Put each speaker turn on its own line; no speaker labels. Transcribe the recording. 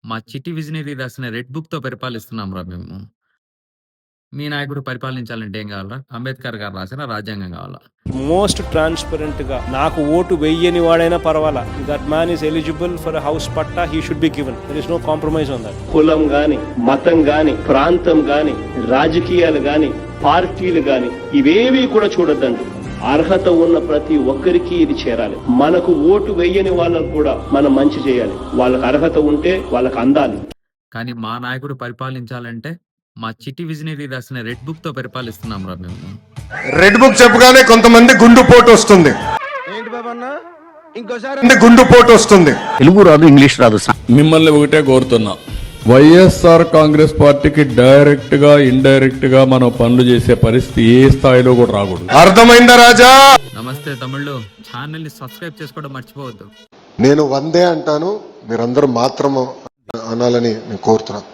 మా చిట్టి విజనరీ రాసిన రెడ్ బుక్‌తో పరిపాలిస్తున్నాంరా మేము. మీ నాయకుడు పరిపాలించాలంటే ఏం కావాలిరా? అంబేద్కర్ గారు రాసిన రాజ్యాంగం కావాలా?
మోస్ట్ ట్రాన్స్పరెంట్ గా నాకు ఓటు వెయ్యని వాడైనా పర్వాలా, that man is eligible for house patta, he should be given. There is no compromise on that.
కులం గాని, మతం గాని, ప్రాంతం గాని, రాజకీయాలు గాని, పార్టీలు గాని ఇవేవి కూడా చూడొద్దండి. అర్హత ఉన్న ప్రతి ఒక్కరికి ఇది చేరాలి. మనకు ఓటు వెయ్యని వాళ్ళకు కూడా మనం మంచి చేయాలి. వాళ్ళకి అర్హత ఉంటే వాళ్ళకి అందాలి.
కానీ మా నాయకుడు పరిపాలించాలంటే మా చిట్టి విజనరీ రాసిన రెడ్ బుక్‌తో పరిపాలిస్తున్నాంరా మేము.
రెడ్ బుక్ చెప్పగానే కొంతమంది గుండుపోటు వస్తుంది.
ఏంటి బాబన్నా ఇంకోసారి
గుండుపోటు వస్తుంది.
తెలుగు రాదు, ఇంగ్లీష్ రాదు.
మిమ్మల్ని ఒకటే కోరుతున్నా, వైఎస్ఆర్ కాంగ్రెస్ పార్టీకి డైరెక్ట్ గా ఇండైరెక్ట్ గా మనం పనులు చేసే పరిస్థితి ఏ స్థాయిలో కూడా రాకూడదు.
అర్థమైందా రాజా?
నమస్తే తమిళ్లు, ఛానల్ని సబ్స్క్రైబ్ చేసుకోవడం మర్చిపోవద్దు.
నేను వందే అంటాను, మీరందరూ మాత్రం అనాలని నేను కోరుతున్నాను.